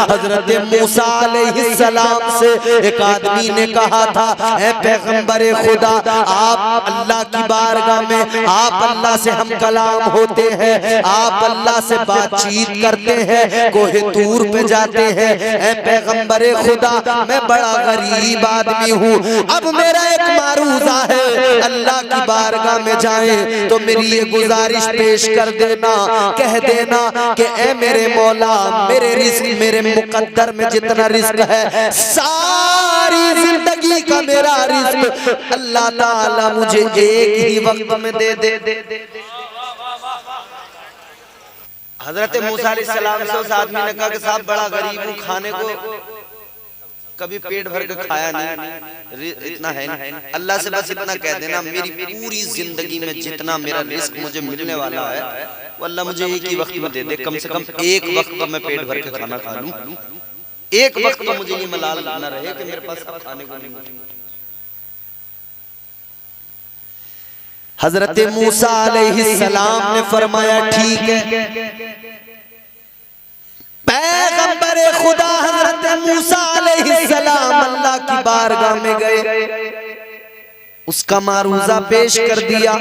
हजरत मूसा अलैहिस्सलाम से एक आदमी ने कहा था, ऐ पैगंबरे खुदा, आप अल्लाह की बारगाह में, आप अल्लाह से हम कलाम होते हैं, आप अल्लाह से बातचीत करते हैं, कोहे तूर पे जाते हैं। ऐ पैगंबरे खुदा, मैं बड़ा गरीब आदमी हूँ, अब मेरा एक मारूजा है, अल्लाह की बारगाह में जाएं तो मेरी ये गुजारिश पेश कर देना, कह देना कि ऐ मेरे मौला, मेरे रिस्क, मेरे मुकद्दर में जितना रिस्क है, सारी जिंदगी का मेरा रिस्क अल्लाह ताला मुझे एक ही वक्त में दे दे। हजरत मूसा अलैहिस्सलाम से उस आदमी ने कहा कि साहब बड़ा गरीब हूँ, खाने को कभी पेट भर के खाया नहीं, इतना है नहीं, अल्लाह से बस इतना कह देना, मेरी पूरी जिंदगी में जितना मेरा रिस्क मुझे मिलने वाला है वो अल्लाह मुझे एक ही वक्त में दे दे, कम से कम एक वक्त का मैं पेट भर के खाना खा लूं, एक वक्त का मुझे ये मलाल न रहे कि मेरे पास अब खाने को नहीं मिले। हजरत मूसा अलैहिस्सलाम ने फरमाया ठीक है। पैगंबर खुदा हजरत मूसा अलैहिस्सलाम अल्लाह की बारगाह में गए, उसका मारूजा पेश कर दिया।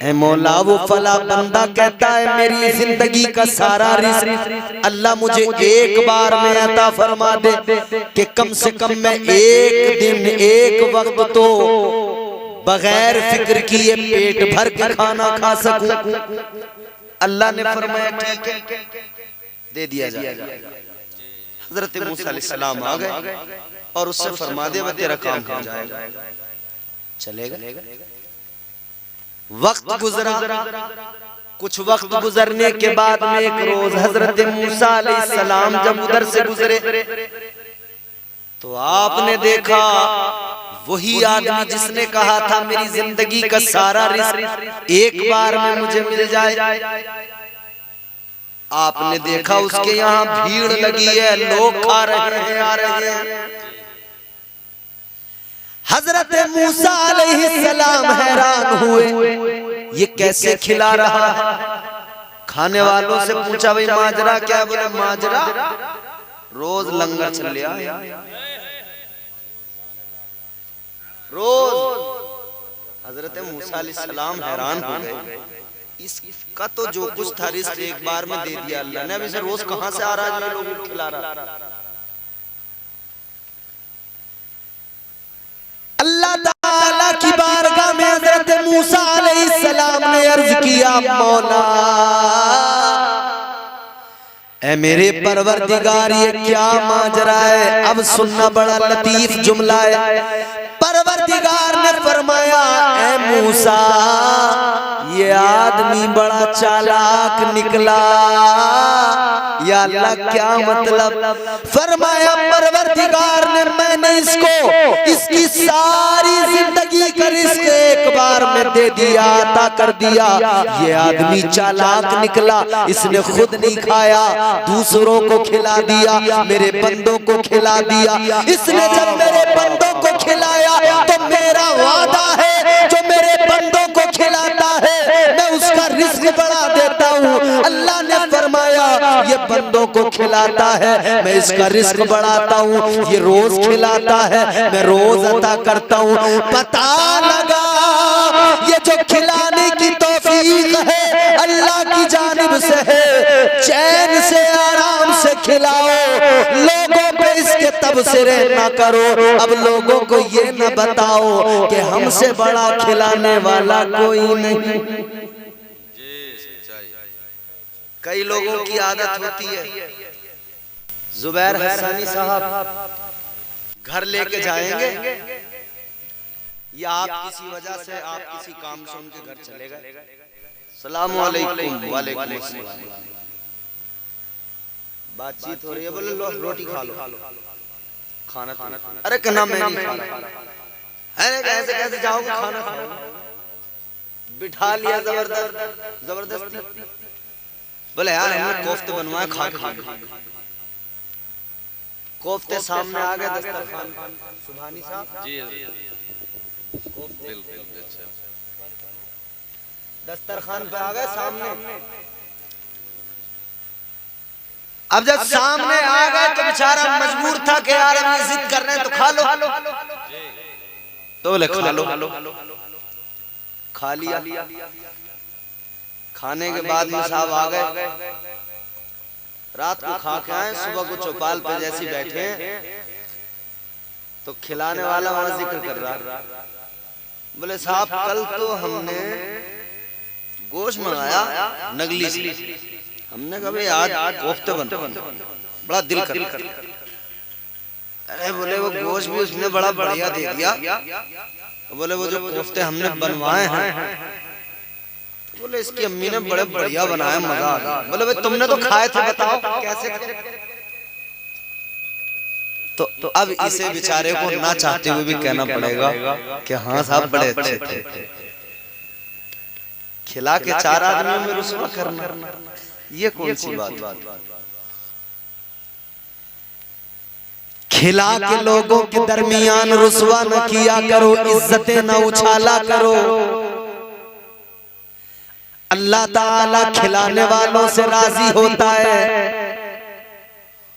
ऐ मौला, वो फला बंदा कहता है मेरी जिंदगी का सारा रिस्क अल्लाह मुझे एक बार में अता फरमा दे कि कम से कम मैं एक दिन एक वक्त तो बगैर फिक्र किए पेट भर के खाना खा सकूं। अल्लाह ने फरमाया ठीक है, दे दिया जाए। हजरत मूसा अलैहिस्सलाम आ गए और उससे फरमा दे वो तेरा काम हो जाएगा, चलेगा। वक्त गुजरा, कुछ वक्त गुजरने के बाद में एक रोज हजरत मूसा अलैहिस्सलाम जब उधर से गुजरे तो आपने देखा वही आदमी जिसने कहा था मेरी जिंदगी का सारा रिस्क एक बार में मुझे मिल जाए, आपने देखा उसके यहाँ भीड़ लगी है, लोग खा रहे हैं, आ रहे हैं। हजरत मूसा अलैहिस्सलाम हैरान हुए, ये कैसे खिला रहा है। खाने वालों से पूछा भाई माजरा क्या, बोले माजरा रोज लंगर चल लिया, रोज। हजरत मूसा अलैहिस्सलाम हैरान हो गए, इसका तो जो कुछ था रिस्क एक बार में दे दिया अल्लाह ने, अब इसे रोज कहां से आ रहा है जो लोगों को खिला रहा। अल्लाह ताला की बारगाह में हजरत मूसा अलैहिस्सलाम ने अर्ज किया, मौला ऐ मेरे परवरदिगार ये क्या माजरा है। अब सुनना, बड़ा लतीफ जुमला है। परवरदिगार ने फरमाया, ऐ मूसा ये आदमी बड़ा चालाक निकला। या अल्लाह क्या मतलब। फरमाया परवरदिगार ने मैंने इसको इसकी सारी जिंदगी का रिस्क एक बार में दे दिया, अता कर दिया। ये आदमी चालाक निकला, इसने खुद नहीं खाया, दूसरों को खिला दिया, मेरे बंदों को खिला दिया। इसने जब मेरे बंदों को खिलाया तो मेरा वादा है जो मेरे बंदों को खिलाता है मैं उसका रिस्क बढ़ा देता हूँ। अल्लाह ने फरमाया ये बंदों को खिलाता है मैं इसका रिस्क बढ़ाता हूँ, ये रोज खिलाता है मैं रोज अता करता हूँ। पता लगा ये जो खिलाने की तौफीक है अल्लाह की जानिब से है। चैन से आराम से खिलाओ, लोगों पे इसके तबसरे ना करो। अब लोगों को ये न बताओ कि हमसे बड़ा खिलाने वाला कोई नहीं। कई लोगों की आदत होती है, जुबैर हसानी साहब घर लेके जाएंगे या आप किसी वजह से आप किसी काम से उनके घर चले गए, सलाम अलैकुम, वालेकुम अस्सलाम, बातचीत हो रही है, बोले लो रोटी खा लो, खाना खाना, अरे कहना मैं नहीं खाना, अरे कैसे कैसे जाओगे खाना खाओ, बिठा लिया जबरदस्ती। बोले यार हमने कोफ्ते बनवाए, खा खा कोफ्ते सामने आ गए दस्तरखान, सुभानी साहब जी बिल्कुल दस्तरखान पे आ गए सामने। अब जब सामने आ गए तो बेचारा मजबूर था कि यार हम ये जिद कर रहे हैं तो खा लो, तो बोले खा लो। खा लिया। खाने के बाद में साहब आ गए, रात को खा के आए, सुबह को चौपाल पे जैसे बैठे तो खिलाने वाला वहां जिक्र कर रहा, बोले साहब कल तो हमने गोश्त मंगाया नगली से, हमने कहा भाई आज कोफ्ते बन, बड़ा दिल कर। अरे बोले वो गोश्त भी उसने बड़ा बढ़िया दे दिया, बोले वो जो कोफ्ते हमने बनवाए हैं, बोले इसकी अम्मी ने बड़े बढ़िया बनाया, मजा आ गया। बोले भाई तुमने तो खाए थे, बताओ कैसे। तो अब इसे बेचारे को ना चाहते हुए भी कहना पड़ेगा कि हाँ साहब बड़े अच्छे थे। खिला के 4 आदमियों में रुसवा करना, ये कौन सी बात। खिला के लोगों के दरमियान रुसवा न किया करो, इज्जतें न उछाला करो। अल्लाह ताला खिलाने वालों से राजी होता है,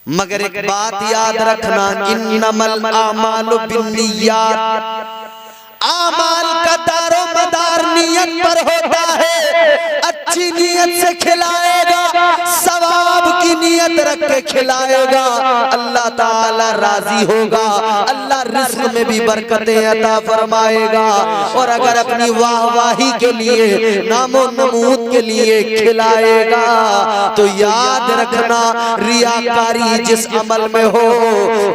मगर एक बात याद रखना, इन्नमल आमालु बिन्नियात, आमाल का दारो मदार नियत पर होता है। अच्छी नीयत से खिलाएगा, सवाब की नीयत रख के खिलाएगा, अल्लाह ताला राजी होगा, अल्लाह रिज़्क़ में भी बरकतें अता फरमाएगा। और अगर अपनी वाहवाही के लिए, नामो नमूद के लिए खिलाएगा तो याद रखना, रियाकारी जिस अमल में हो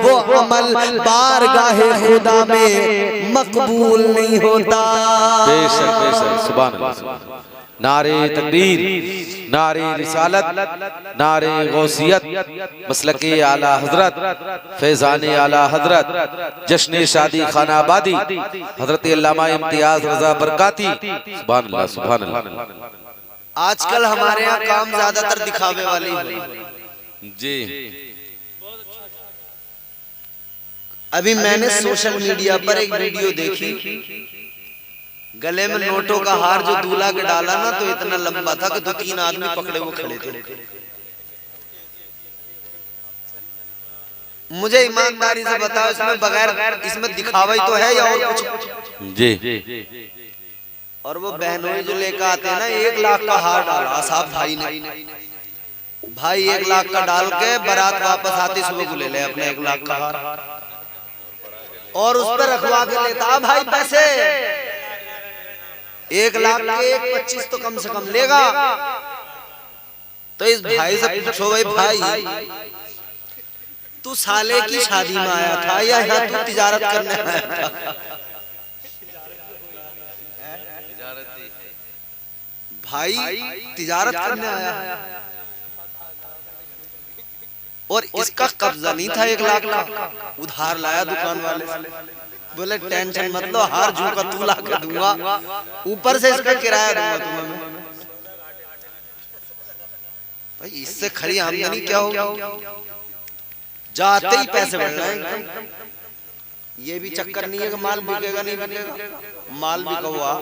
वो अमल बारगाहे खुदा में मकबूल नहीं होता। बेशक बेशक, सुभान अल्लाह। नारे तकबीर, नारे रिसालत, नारे गौसियत, मसलके आला हजरत, फैजाने आला हजरत, जश्न शादी खानाबादी हजरत अल्लामा इम्तियाज रजा बरकाती। सुभान अल्लाह, सुभान अल्लाह। आजकल हमारे यहाँ काम ज्यादातर दिखावे वाली है जी। अभी मैंने सोशल मीडिया पर एक वीडियो देखी, गले में नोटों का हार जो दूल्हा के डाला ना, तो इतना लंबा था कि 2-3 आदमी पकड़े हुए खड़े थे। मुझे ईमानदारी से बताओ, इसमें बगैर, इसमें दिखावा ही तो है या और कुछ जी। और वो बहनों जो लेकर आते हैं ना, 1 लाख का हार डाला साहब भाई ने, भाई 1 लाख का डाल के बारात वापस आती सुबह को ले ले अपने 1 लाख का हार, और उस पर रखवा के लेता भाई पैसे 1 लाख के 25 तो कम से कम लेगा। तो इस भाई से पूछो, भाई तू साले की शादी में आया था या यहाँ तू तिजारत करने आया था? भाई तिजारत करने आया, और इसका कब्जा नहीं था 1 लाख का, उधार लाया दुकान वाले से। बोले टेंशन मत लो, हार जू का तू ला के दूंगा, ऊपर से इसका किराया दूंगा तुम्हें। भाई इससे खरी आमदनी क्या होगी, जाते ही पैसे बढ़ जाएंगे। ये भी चक्कर नहीं है कि माल बिकेगा नहीं बिकेगा, माल बिका हुआ।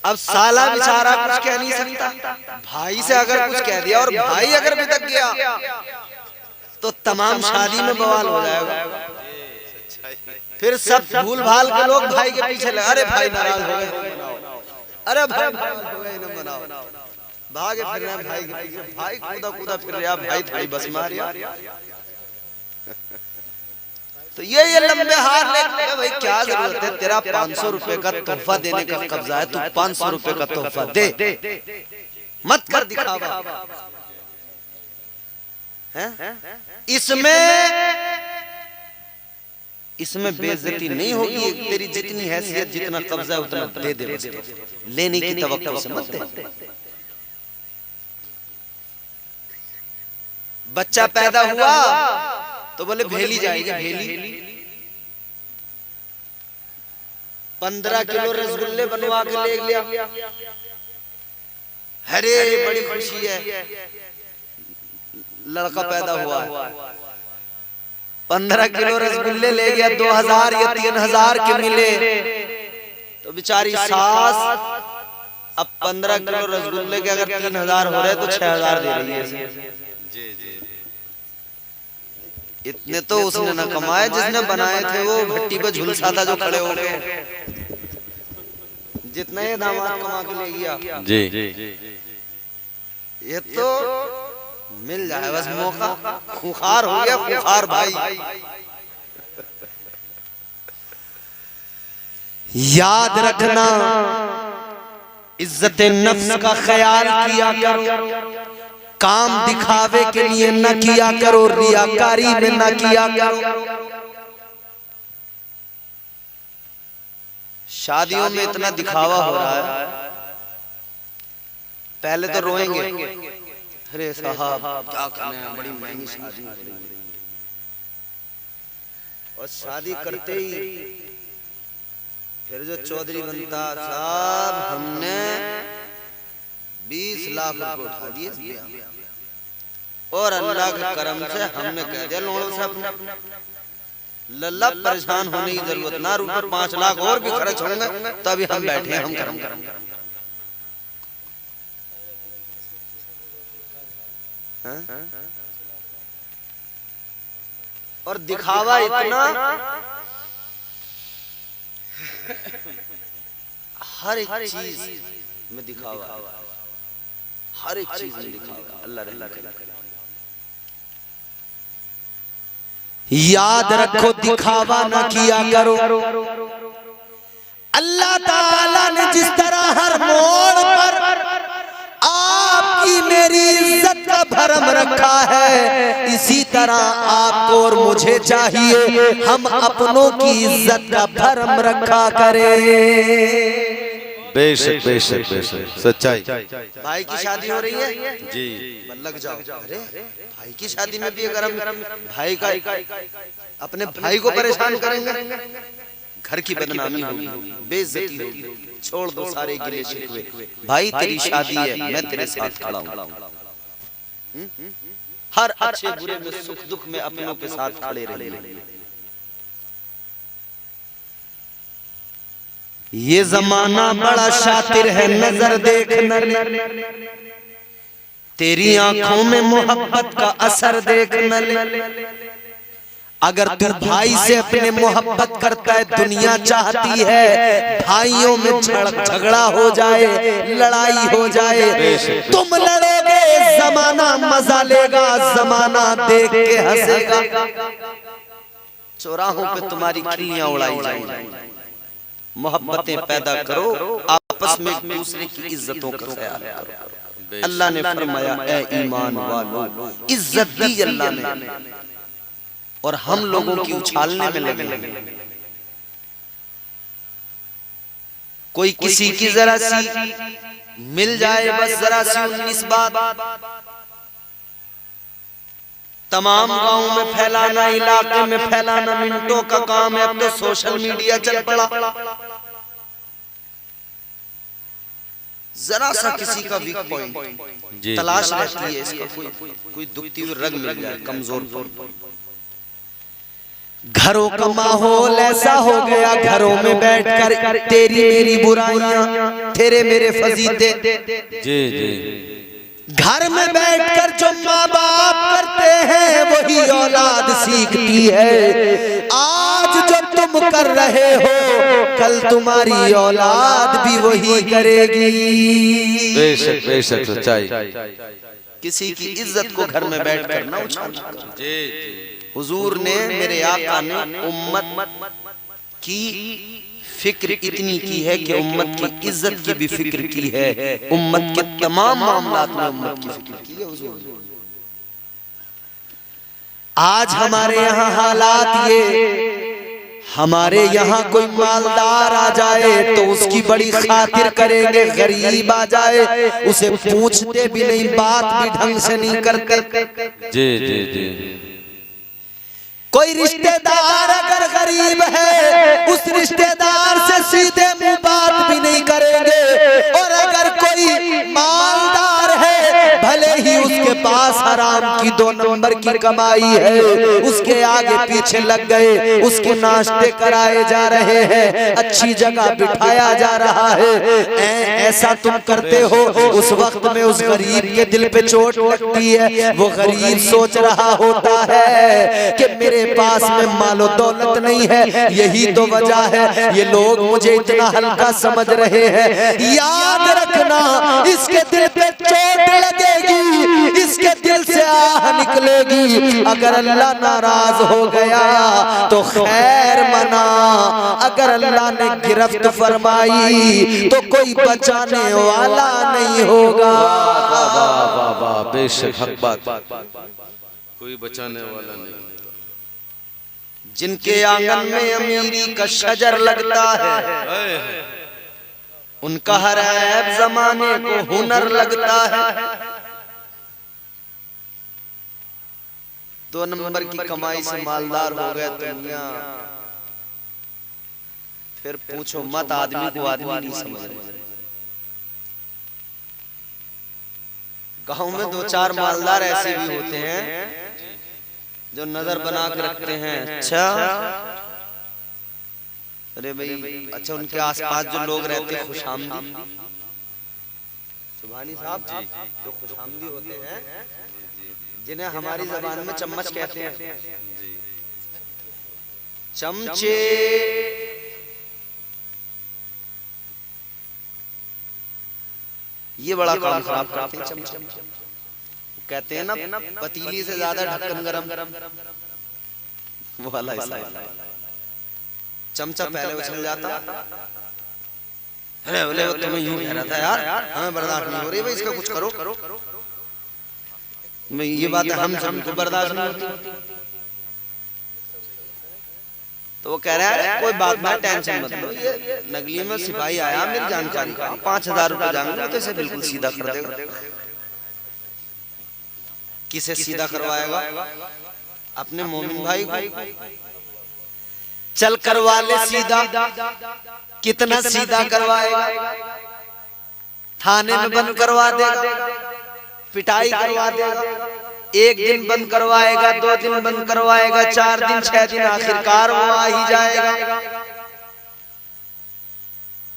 अब साला बेचारा कुछ कह नहीं सकता, भाई से अगर कुछ कह दिया और भाई अगर बितक गया तो तमाम शादी में बवाल हो जाएगा। फिर सब भूल भाल के लोग भाई के पीछे लगे, अरे भाई नाराज हो गए, अरे भाई हो गए इन्हें बनाओ, भागे फिर रहे भाई के पीछे, भाई कूदा कूदा फिर रहा, भाई थोड़ी बस मारिया। तो ये लंबे हार ले भाई, क्या जरूरत है, तेरा 500 रुपए का तोहफा देने का कब्जा है, तू 500 रुपए का तोहफा दे, मत कर दिखावा। इसमें बेइज्जती नहीं होगी, तेरी जितनी हैसियत जितना कब्जा उतना दे दे, लेने की तवक्कुल से मत दे। बच्चा पैदा हुआ तो बोले भेली जाएगी, भेली 15 किलो रसगुल्ले बनवा के ले लिया, अरे बड़ी खुशी है, लड़का पैदा हुआ है। 15 किलो रसगुल्ले ले गया, 2000 या 3000 के मिले, तो बेचारी सास अब 15 किलो रसगुल्ले के अगर 3000 हो रहे तो 6000 दे रही है। जी जी इतने तो उसने न कमाए जिसने बनाए थे वो भट्टी पे झुलसा था जो खड़े हो गए। जितना ये दामाद कमा के ले गया जी ये तो मिल जाए बस मौका। खुखार हो गया, खुखार भाई। याद रखना इज्जत नफ्स का ख्याल किया करो, काम दिखावे के लिए न किया करो, रियाकारी में न किया करो। शादियों में इतना दिखावा हो रहा है, पहले तो रोएंगे, अरे साहब क्या करने हैं, बड़ी महंगी शादी, और शादी करते ही फिर जो चौधरी बनता, साहब हमने 20 लाख रुपए उठा दिए और अल्लाह के करम से हमने कह दिया लोगों से अपने लल्ला परेशान होने की जरूरत ना, रुपए 5 लाख और भी खर्च होंगे तभी हम बैठे हम करम करेंगे। और दिखावा इतना, हर एक चीज में दिखावा, हर एक चीज में दिखावा। अल्लाह याद रखो, दिखावा ना किया करो। अल्लाह ताला ने जिस तरह हर मोड़ पर आपकी मेरी इज्जत का भरम रखा है, इसी तरह आपको और मुझे चाहिए हम अपनों की इज्जत का भरम रखा करें। बेशक बेशक बेशक सच्चाई। भाई की शादी हो रही है जी, लग जाओ। अरे भाई की शादी में भी अगर हम भाई का अपने भाई को परेशान करेंगे, घर की बदनामी होगी, बेइज्जती होगी। छोड़ दो सारे गिले शिकवे, भाई तेरी शादी है, मैं तेरे साथ खड़ा हूँ। हर अच्छे बुरे में, सुख दुख में अपनों के साथ खड़े रहिए। ये जमाना बड़ा शातिर है, नजर देखना, तेरी आंखों में मोहब्बत का असर देखना। अगर तू भाई से अपने मोहब्बत करता है, दुनिया चाहती है भाइयों में झगड़ा हो जाए, लड़ाई हो जाए। तुम लड़ोगे, जमाना मजा लेगा, जमाना देख के हंसेगा, चौराहों पे तुम्हारी खिल्लियां उड़ाई जाएंगी। मोहब्बतें पैदा करो, आपस में एक दूसरे की इज्जतों का ख्याल करो। अल्लाह ने फरमाया, ए ईमान वालों, इज्जत दी अल्लाह ने, और हम लोगों की उछालने में लगे। कोई किसी की जरा सी मिल जाए, बस जरा सी 19 बात तमाम गांव में फैलाना, इलाके में फैलाना मिनटों का काम है। अब तो सोशल मीडिया चल पड़ा, जरा सा किसी का वीक पॉइंट तलाश रहती है, इसका कोई दुखती हुई रग मिल जाए, कमजोर पर। घरों का माहौल ऐसा हो गया, घरों में बैठकर तेरी मेरी बुराइयां, तेरे मेरे फजीते, जी जी, घर में बैठकर जो माँ बाप करते हैं वही औलाद सीखती है। आज जो तुम कर रहे हो, कल तुम्हारी औलाद भी वही करेगी। बेशक बेशक सच्चाई। किसी की इज्जत को घर में बैठकर ना उछालना। जी, हुजूर ने, मेरे आका ने उम्मत की फिक्र इतनी की है कि उम्मत की इज्जत की भी फिक्र की है, उम्मत के तमाम मामलात में उम्मत की फिक्र की है हुजूर। आज हमारे यहाँ हालात ये, हमारे यहाँ कोई मालदार आ जाए तो उसकी बड़ी खातिर करेंगे, गरीब आ जाए उसे पूछते भी नहीं, बात भी ढंग से नहीं करते। जी जी जी, कोई रिश्तेदार अगर गरीब है, उस रिश्तेदार से सीधे मुंह बात भी नहीं करेंगे, और अगर कोई मालदार है भले ही उसके पास हराम की 2 नंबर की कमाई है, उसके आगे पीछे लग गए, उसके नाश्ते कराए जा रहे हैं, अच्छी जगह बिठाया जा रहा है। ऐसा तुम करते हो, उस वक्त में उस गरीब के दिल पे चोट लगती है। वो गरीब सोच रहा होता है कि मेरे पास में मालो दौलत नहीं है, यही तो वजह है ये लोग मुझे इतना हल्का समझ रहे हैं। याद रखना, इसके दिल पे चोट लगेगी, इसके दिल से आह निकलेगी। अगर अल्लाह नाराज हो गया तो खैर मना, अगर अल्लाह ने गिरफ्त फरमाई तो कोई बचाने वाला नहीं होगा। वाह वाह वाह वाह, बेशक हक बात, कोई बचाने वाला नहीं। जिनके आंगन में अमीरी का शजर लगता है, उनका हर ऐब जमाने को हुनर लगता है। 2 नंबर की कमाई से मालदार हो गए दुनिया, फिर पूछो मत, आदमी को आदमी नहीं समझ रहे। गांव में 2-4 मालदार ऐसे भी होते हैं जो नजर बना के रखते हैं। अच्छा, अरे भाई, अच्छा उनके आसपास जो लोग रहते हैं खुशामदी, सुभानी साहब जो खुशामदी होते हैं, जिन्हें हमारी जबान में चम्मच कहते हैं, चमचे, ये बड़ा काम खराब करते हैं। चमचे कहते हैं ना, पतीली से ज्यादा ढक्कन गरम, वो वाला हिसाब। चमचा पहले उछल जाता, अरे बोले वो तुम्हें यूं कह रहा था यार, हमें बर्दाश्त नहीं हो रही भाई, इसका कुछ करो। मैं ये बात हम सबको बर्दाश्त नहीं होती, तो वो कह रहा है कोई बात नहीं, टेंशन मत लो, ये नगली में सिपाही आया मेरी जानकारी का, 5000 रुपए जाएंगे तो इसे बिल्कुल सीधा कर देगा। किसे सीधा करवाएगा? अपने मोमिन भाई को। चल करवा ले सीधा, कितना सीधा करवाएगा? थाने में बंद करवा देगा, पिटाई करवा देगा, 1 दिन बंद करवाएगा, 2 दिन बंद करवाएगा, 4 दिन 6 दिन, आखिरकार वो आ ही जाएगा।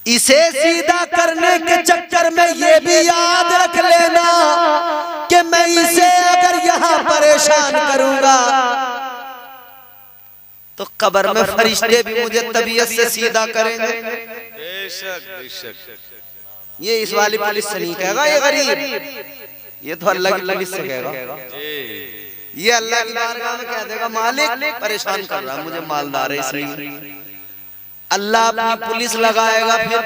इसे सीधा करने के चक्कर में ये भी याद रख लेना कि मैं इसे अगर यहाँ परेशान करूंगा तो कब्र में फरिश्ते भी मुझे तबीयत से सीधा करेंगे। बेशक बेशक, ये इस वाली पुलिस से नहीं कहेगा ये गरीब, ये तो अल्लाह की पुलिस से कहेगा। ये अल्लाह की बारगाह में कह देगा मालिक परेशान कर रहा है मुझे, मालदार है इसलिए। अल्लाह अपनी पुलिस लगाएगा। फिर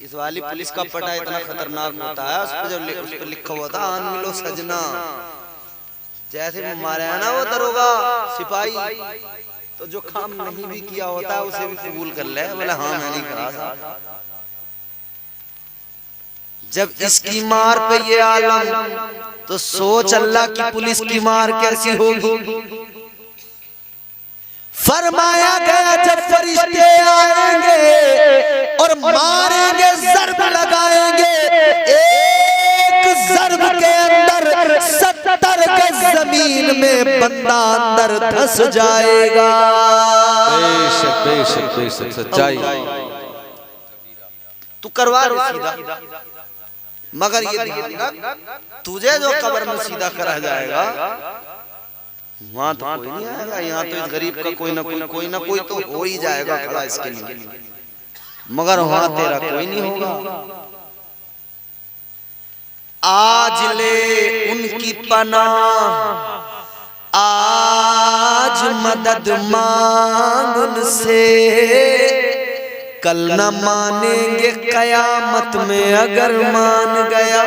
इस वाली पुलिस का पटा इतना खतरनाक होता है, उस पर जब उस पर लिखा हुआ था आन मिलो सजना, जैसे मारे है ना वो दरोगा सिपाही, तो जो काम नहीं भी किया होता है उसे भी कबूल कर ले, बोले हाँ मैं नहीं करा था। जब इसकी मार पे ये आलम, तो सोच अल्लाह की पुलिस की मार कैसी होगी। फरमाया गया जब फरिश्ते आएंगे और मारेंगे, ज़र्ब लगाएंगे, एक ज़र्ब के अंदर 70 गज जमीन में बंदा अंदर धंस जाएगा। बेशक बेशक बेशक, सच्चाई। तू करवा रहा सीधा, मगर ये ध्यान रख, तुझे जो कब्र में सीधा करा जाएगा वहां तो कोई नहीं आएगा, यहाँ तो इस गरीब का कोई ना कोई तो हो ही जाएगा खड़ा इसके लिए, मगर वहां तेरा कोई नहीं होगा। आज ले उनकी पनाह, आज मदद मांग उनसे, कल न मानेंगे कयामत में अगर मान गया।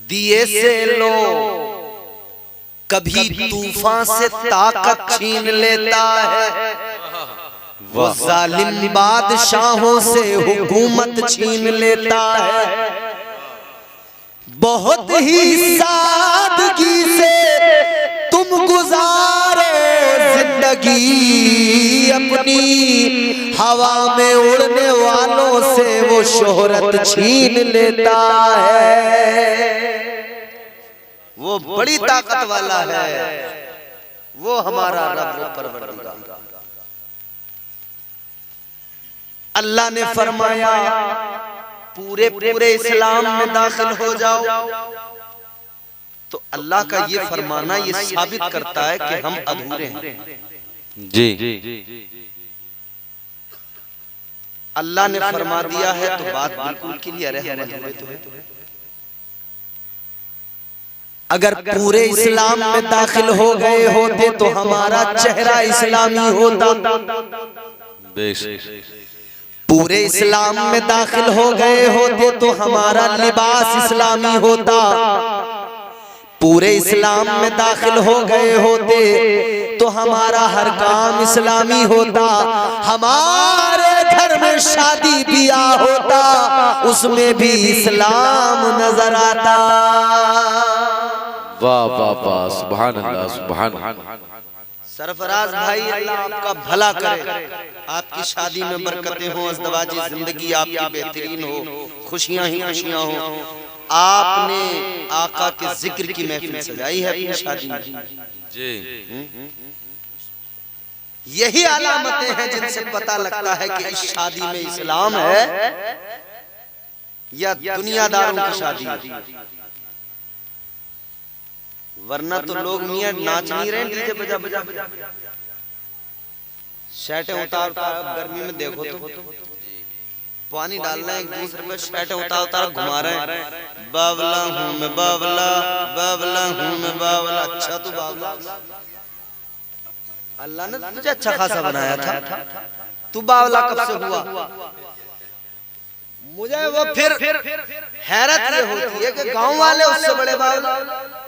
दिए से लो, कभी तूफान से ताकत छीन लेता है, वो जालिम बादशाहों से हुकूमत छीन लेता है। बहुत ही सादगी से तुम गुजारो जिंदगी, अपनी हवा में उड़ने वालों से वो शोहरत छीन लेता है। वो बड़ी ताकत वाला है, वो हमारा रब परवरदिगार। अल्लाह ने फरमाया पूरे पूरे इस्लाम में दाखिल हो जाओ। तो अल्लाह का ये फरमाना ये साबित करता है कि हम अधूरे हैं। जी अल्लाह ने फरमा दिया है तो बात बिल्कुल क्लियर है, हम अधूरे तो हैं। अगर पूरे इस्लाम में दाखिल हो गए होते तो हमारा चेहरा इस्लामी होता। पूरे इस्लाम में दाखिल हो गए होते तो हमारा लिबास इस्लामी होता। पूरे इस्लाम में दाखिल हो गए होते तो हमारा हर काम इस्लामी होता। हमारे घर में शादी ब्याह होता, उसमें भी इस्लाम नजर आता। वाह वाह वाह, सुभान अल्लाह सुभान अल्लाह। सरफराज भाई, अल्लाह आपका भला करे, आपकी शादी में बरकतें हो, अज़दवाजी जिंदगी आपकी बेहतरीन हो, खुशियां ही खुशियां हो। आपने आका के जिक्र की महफिल सजाई है अपनी शादी में जी। यही अलामतें हैं जिनसे पता लगता है कि इस शादी में इस्लाम है या दुनियादारों की शादी है। वरना तो लोग मियां नाच नहीं रहे, डीजे बजा बजा शर्टें उतार उतार। गर्मी में देखो तो पानी डालना है एक दूसरे पे, शर्टें उतार उतार घुमा रहे हैं। बावला हूं मैं बावला, बावला हूं मैं बावला। अच्छा तू बावला, अल्लाह ने तुझे अच्छा खासा बनाया था, तू बावला कब से हुआ? मुझे वो फिर हैरत ये होती है कि गांव वाले उससे बड़े बावला।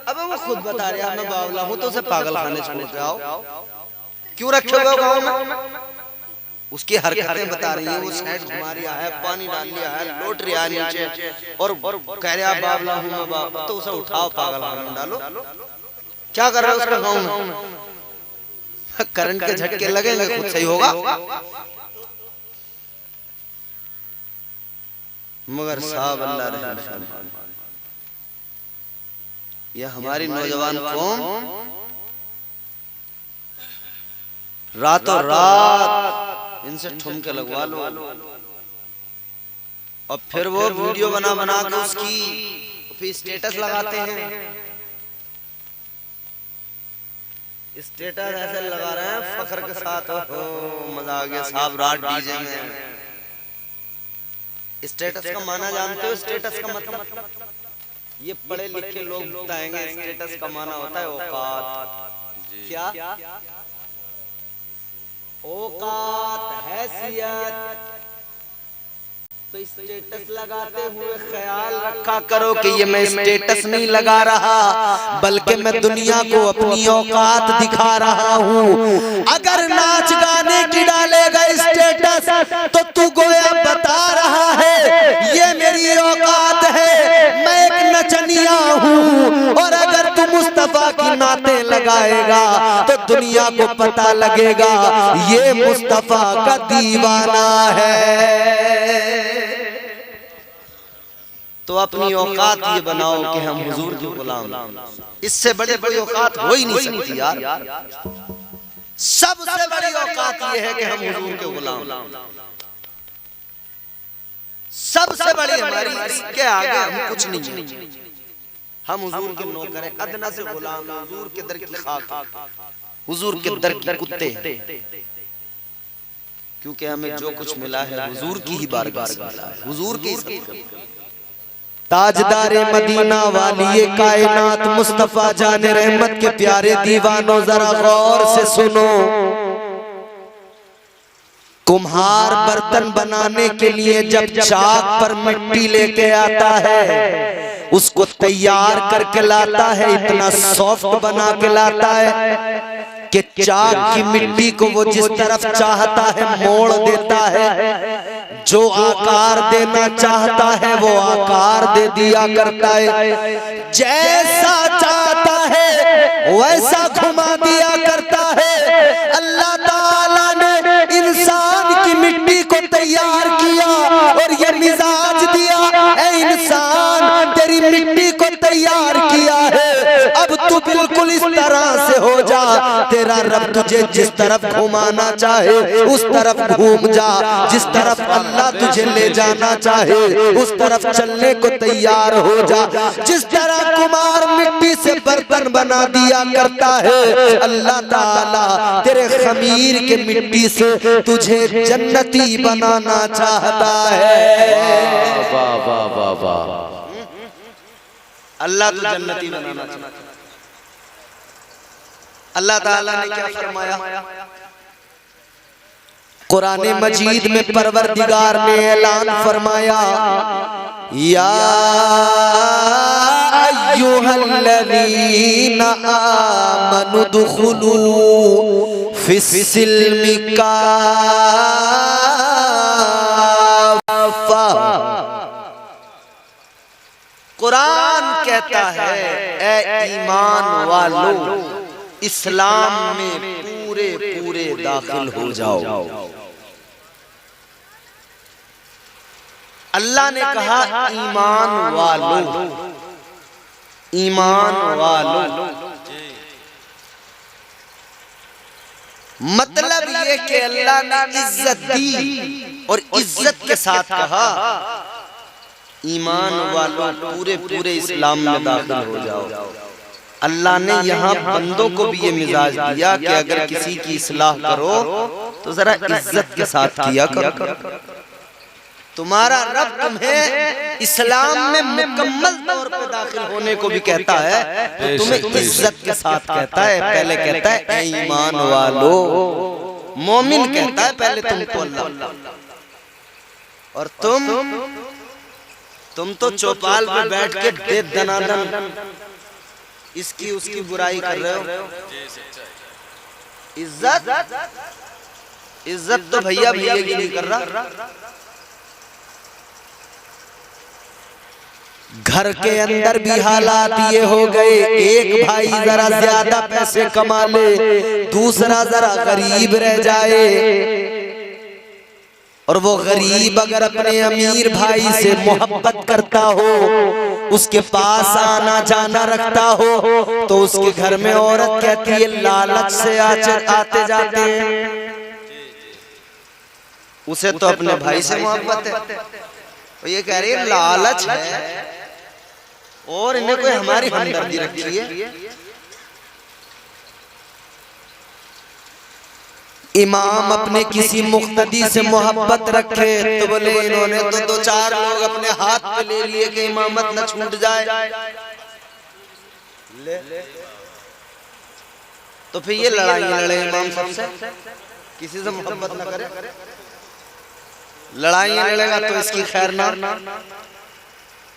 अबे वो खुद बता रहा है मैं बावला हूं, तो उसे पागल खाने छोड़ के आओ। क्यों रखे हुए गांव में? उसकी हरकतें बता रही है, वो साइड घुमा रहा है, पानी डाल लिया है, लौट रहा है नीचे और कह रहा बावला हूं मैं बावला। तो उसे उठाओ पागल खाने में डालो। क्या कर रहा है उसके गांव में? करंट के झटके लगेंगे, खुद सही होगा। मगर साहब अल्लाह रहम, यह हमारी नौजवान कौम रातों रात इनसे ठुमके लगवा लो और फिर वो वीडियो बना बना के उसकी फिर स्टेटस लगाते हैं। स्टेटस ऐसे लगा रहे हैं फख्र के साथ, हो मजा आ गया साहब रात डीजे में। स्टेटस का माना जानते हो? स्टेटस का मतलब ये पढ़े लिखे लोग बताएंगे। स्टेटस का माना होता है औकात। क्या? औकात, हैसियत। तो स्टेटस लगाते हुए ख्याल रखा करो कि ये मैं स्टेटस नहीं लगा रहा, बल्कि मैं दुनिया को अपनी औकात दिखा रहा हूँ। अगर नाच गाने की डालेगा स्टेटस तो तू गोया बता रहा है ये मेरी औकात है, मैं एक नचनिया हूँ। और अगर तू मुस्तफा की नाते लगाएगा तो दुनिया को पता लगेगा ये मुस्तफा का दीवाना है। तो अपनी औकात ये बनाओ कि हम हुजूर के गुलाम। इससे बड़े बड़ी औकात हो ही नहीं सकती यार। सबसे बड़ी औकात ये है कि हम हुजूर के गुलाम। सबसे बड़ी हमारी, इसके आगे हम कुछ नहीं है। हम हुजूर के नौकर हैं, अदना से गुलाम, हुजूर के दर की खाक, हुजूर के दर के कुत्ते। क्योंकि हमें जो कुछ मिला है हुजूर की ही बारगाह से मिला है, हुजूर की। ताजदारे मदीना वाली कायनात मुस्तफा जाने रहमत के प्यारे दीवानों, जरा गौर से सुनो। कुम्हार बर्तन बनाने के लिए जब चाक पर मिट्टी लेके आता है, उसको तैयार करके लाता है, इतना सॉफ्ट बना के लाता है कि चाक की मिट्टी को वो जिस तरफ चाहता है मोड़ देता है। जो आकार देना चाहता है वो आकार दे दिया करता है, जैसा चाहता है वैसा घुमा दिया करता है। अल्लाह ताला ने तेरा रब तुझे जिस तरफ घुमाना चाहे उस तरफ घूम जा, जिस तरफ अल्लाह तुझे ले जाना चाहे उस तरफ चलने को तैयार हो जा। जिस तरह कुमार मिट्टी से बर्तन बना दिया करता है, अल्लाह ताला तेरे खमीर के मिट्टी से तुझे जन्नती बनाना चाहता है। वाह वाह वाह वाह, अल्लाह तो जन्नती बनाना चाहता है। अल्लाह ताला ने क्या फरमाया कुरान मजीद में? परवरदिगार ने ऐलान फरमाया, या अय्युहल्लज़ीना आमनु दुखुलू फिस्सिल्मि काफ़ा। कुरान कहता है, ए ईमान वालों, इस्लाम में पूरे पूरे दाखिल हो जाओ। अल्लाह ने कहा ईमान वालों, ईमान वालों, मतलब ये कि अल्लाह ने इज्जत दी और इज्जत के साथ कहा ईमान वालों पूरे पूरे इस्लाम में दाखिल हो जाओ। अल्लाह ने यहाँ बंदों को भी ये मिजाज दिया कि अगर किसी की इस्लाह करो तो जरा इज्जत के साथ किया करो। तुम्हारा रब तुम्हें इस्लाम में मुकम्मल तौर पर दाखिल होने को भी कहता है, तुम्हें इज्जत के साथ कहता है। पहले कहता है ऐ ईमान वालो, मोमिन कहता है पहले तुमको अल्लाह, और तुम तो चौपाल पे बैठ के दे दनादन इसकी उसकी बुराई कर रहे हो। इज्जत इज्जत तो भैया भैया की नहीं कर रहा। घर के अंदर भी हालात ये हो गए, एक भाई जरा ज्यादा पैसे कमा ले, दूसरा जरा गरीब रह जाए, और वो गरीब अगर अपने अमीर भाई से मोहब्बत करता हो, उसके पास आना जाना रखता हो, तो उसके घर में औरत कहती है लालच से आते जाते हैं। उसे तो अपने भाई से मोहब्बत है, तो ये कह रही है लालच है और इन्हें कोई हमारी हमदर्दी रखी है। इमाम अपने किसी मुक्तदी से मोहब्बत रखे तो बोले इन्होंने तो दो चार लोग अपने हाथ पे ले लिए कि इमामत न छूट जाए, तो फिर ये लड़ाई लड़े इमाम सबसे, किसी से मोहब्बत न करे, लड़ाई लड़ेगा तो इसकी खैर ना,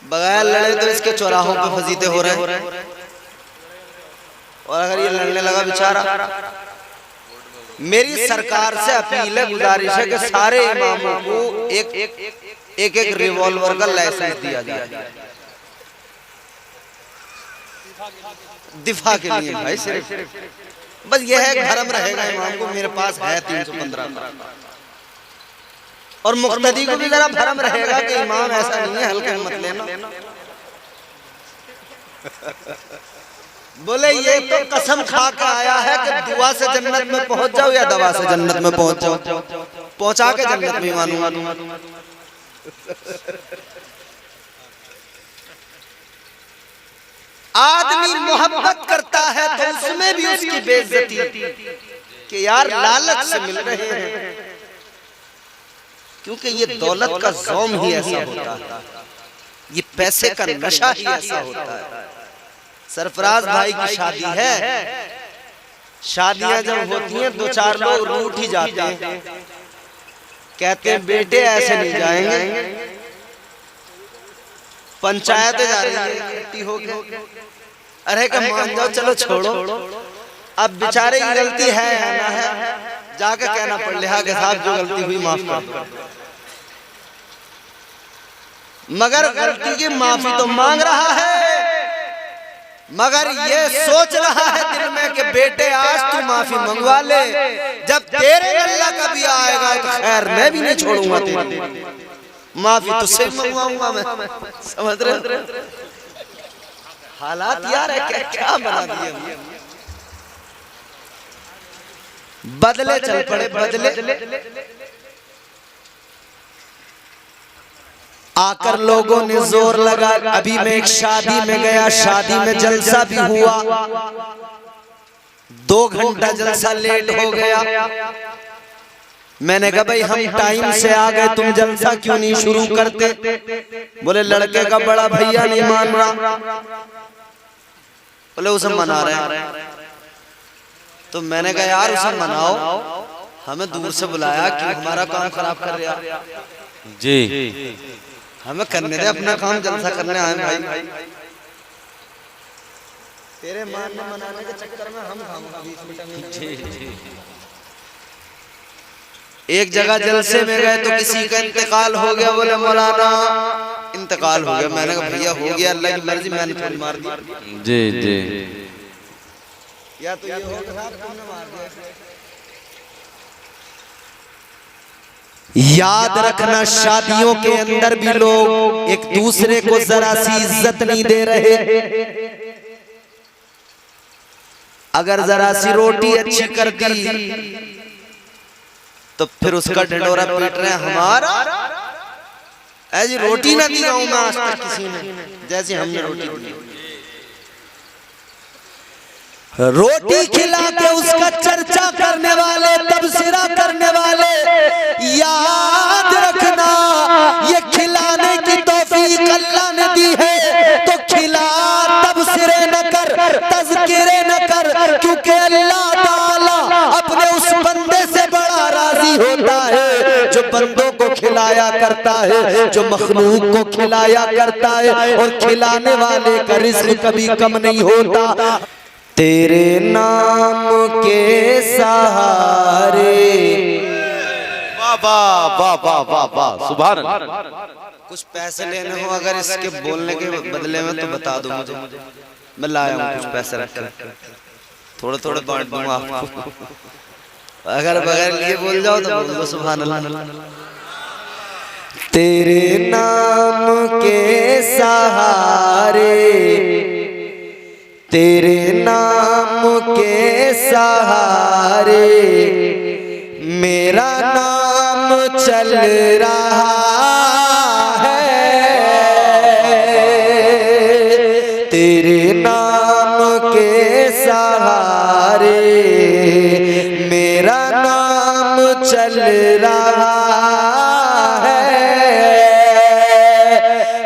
बगैर लड़े तो इसके चौराहों पे फजीते हो रहे हैं। और अगर ये लड़ने लगा बेचारा, मेरी सरकार से अपील है, गुजारिश है कि सारे इमामों को एक रिवॉल्वर का लाइसेंस दिया जाए दिफा के लिए। भाई सिर्फ बस यह है भरम रहेगा इमाम को, मेरे पास है 315 का, और मुक्तदी को भी जरा भरम रहेगा कि इमाम ऐसा नहीं है, हल्के मत लेना। बोले ये तो कसम खा के आया है कि दुआ से जन्नत में पहुंच जाओ या दवा से जन्नत में पहुंच जाओ, पहुंचा के जन्नत में मानूंगा। आदमी मोहब्बत करता है तो उसमें भी उसकी बेइज्जती कि यार लालच से मिल रहे हैं, क्योंकि ये दौलत का ज़ौम ही ऐसा होता है, ये पैसे का नशा ही ऐसा होता है। सरफराज भाई की शादी है, शादियां जब होती हैं दो चार लोग रूठ ही जाते हैं, कहते हैं बेटे ऐसे नहीं जाएंगे, पंचायत जा रही है इकट्ठी होके, अरे का मान जाओ चलो छोड़ो, अब बेचारे की गलती है ना है, जाकर कहना पड़ लिहा के साहब जो गलती हुई माफ कर दो, मगर गलती की माफी तो मांग रहा है, मगर ये सोच रहा है दिल में कि बेटे आज तू माफी मंगवा ले, जब तेरे अल्लाह का भी आएगा तो खैर मैं भी नहीं छोड़ूंगा तेरी माफी, तुझसे मंगवाऊंगा मैं। समझ रहे हालात यार है क्या क्या बना दिए। बदले चल पड़े, बदले आकर लोगों ने जोर लगा। अभी मैं एक शादी में गया, शादी में जलसा भी हुआ, 2 घंटा जलसा लेट हो गया। मैंने कहा भाई हम टाइम से आ गए, तुम जलसा क्यों नहीं शुरू करते? बोले लड़के का बड़ा भैया नहीं मान रहा। बोले उसे मना रहे हैं। तो मैंने कहा यार उसे मनाओ, हमें दूर से बुलाया कि हमारा काम खराब कर रहा जी, हमें करने दे अपना काम, जलसा करने आए भाई। तेरे मानने मनाने के चक्कर में हम एक जगह जलसे में गए तो किसी का इंतकाल हो गया। बोले मौलाना इंतकाल हो गया। मैंने कहा भैया हो गया, अल्लाह की मर्जी, मैंने थोड़ी मार दी। जी जी, या तो ये हो गया तुमने मार दिया। याद रखना शादियों के अंदर भी लोग एक दूसरे को जरा सी इज्जत नहीं दे रहे। अगर जरा सी रोटी अच्छी कर दी तो फिर उसका ढिंडोरा पीट रहे हैं हमारा। ऐसी रोटी ना दी गाँव में आज तक किसी ने जैसे हमने रोटी दी। रोटी खिला के उसका चर्चा करने वाले, तबसरा करने वाले, याद रखना ये खिलाने की तौफीक अल्लाह ने दी है तो खिला, तबसरे न कर, तज़किरे न कर, क्योंकि अल्लाह ताला अपने उस बंदे से बड़ा राजी होता है जो बंदों को खिलाया करता है, जो मखलूक को खिलाया करता है। और खिलाने वाले का रिज़्क़ कभी कम नहीं होता। तेरे नाम के सहारे, वाह वाह वाह वाह वाह वाह, सुभान अल्लाह। कुछ पैसे लेने हो अगर इसके बोलने के बदले में तो बता दो मुझे, मैं लाया हूँ कुछ पैसे रख कर, थोड़े थोड़े बांट दूंगा आपको। अगर बगैर लिए बोल जाओ तो बोल दो सुभान अल्लाह। तेरे नाम के सहारे, तेरे नाम के सहारे मेरा नाम चल रहा है। तेरे नाम के सहारे मेरा नाम चल रहा है।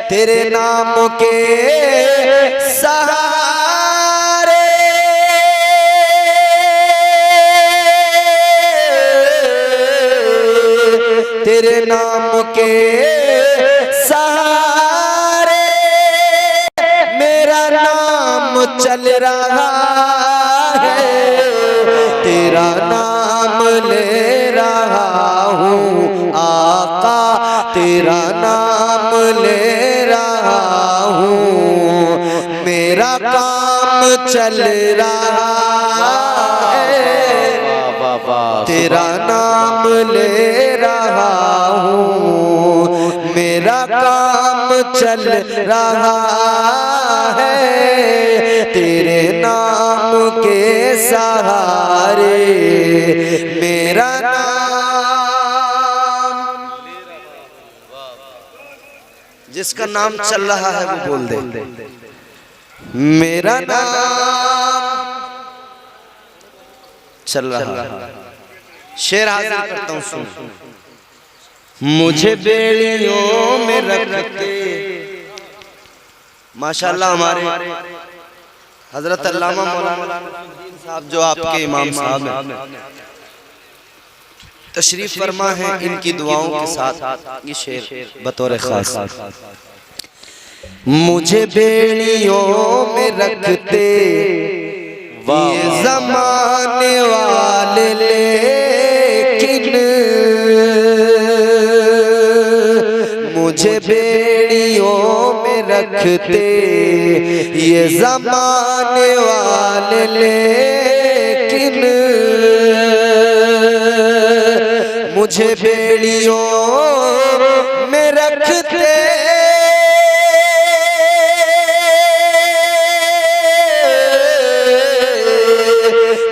तेरे नाम के सहारे तेरे नाम के सहारे मेरा नाम चल रहा है। तेरा नाम ले रहा हूँ आका, तेरा नाम ले रहा हूँ, मेरा काम चल रहा है। तेरा नाम ले रहा हूँ, मेरा काम चल रहा है। तेरे नाम के सहारे मेरा नाम, जिसका नाम चल रहा है वो बोल दे मेरा नाम चल रहा है। शेर हाजिर करता हूँ सुन। मुझे बेड़ियों में रखते, माशाल्लाह हमारे हजरत अल्लामा मौलाना साहब जो आपके इमाम साहब हैं, तशरीफ फरमा है, इनकी दुआओं के साथ ये शेर बतौर खास। मुझे बेड़ियों में रखते ये ज़माने वाले, लेकिन मुझे बेड़ियों में रखते ये ज़माने वाले, लेकिन मुझे बेड़ियों में रखते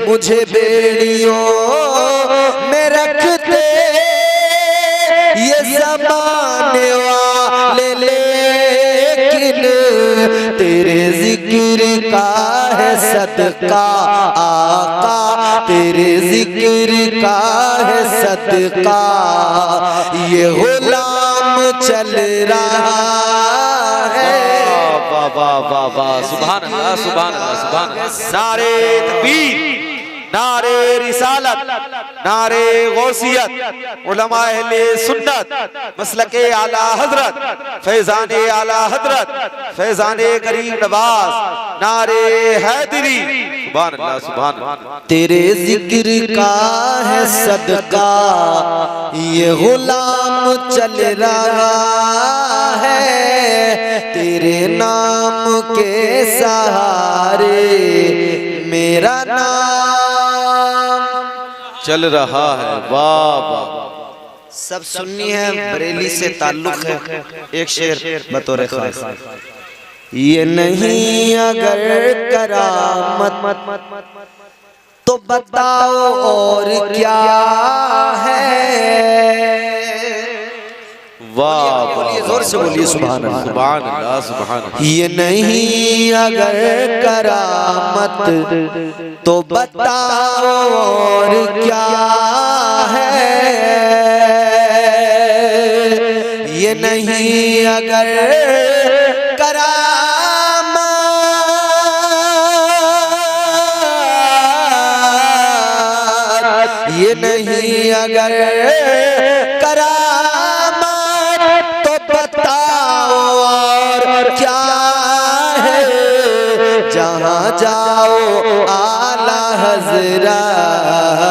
मुझे बेड़ियों तेरे जिक्र का है सदका आका, तेरे जिक्र का है सदका, ये गुलाम चल रहा है। वाह वाह वाह वाह, सुभान अल्लाह सुभान अल्लाह सुभान अल्लाह। नारे तकबीर, नारे रिसालत, नारे गौसियत, उलमा अहले सुन्नत, मसलके आला हजरत, फैजाने आला हजरत, फैजाने करीम नवाज, नारे हैदरी, सुभान अल्लाह सुभान अल्लाह। तेरे जिक्र का है सदका, ये गुलाम चल रहा है, तेरे नाम के सहारे मेरा नाम चल रहा है। वाह वाह, सब सुन्नी है, बरेली से ताल्लुक है। एक शेर बतौर खास, ये नहीं अगर करामत तो बताओ और क्या है। वाह बोलिए, जोर से बोलिए सुभान अल्लाह। सुभान अल्लाह सुभान अल्लाह। ये नहीं अगर करामत तो बताओ और क्या है, ये नहीं अगर करामत, ये नहीं अगर करामत तो बताओ और क्या है। जहाँ जाओ आला हजरत,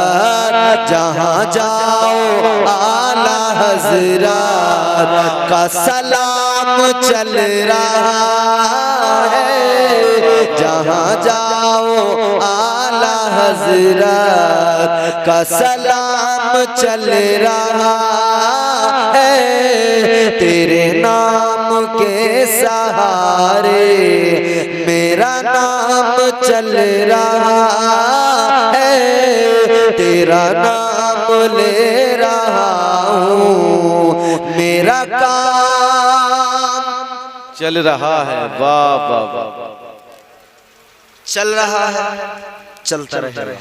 जहाँ जाओ आला हजरत का सलाम चल रहा है। जहाँ जाओ आला हजरत का सलाम चल रहा है, तेरे नाम के सहारे मेरा नाम चल रहा है, तेरा नाम ले रहा हूँ, मेरा काम चल रहा है। वाह वाह वाह, चल रहा है, चलता रहेगा।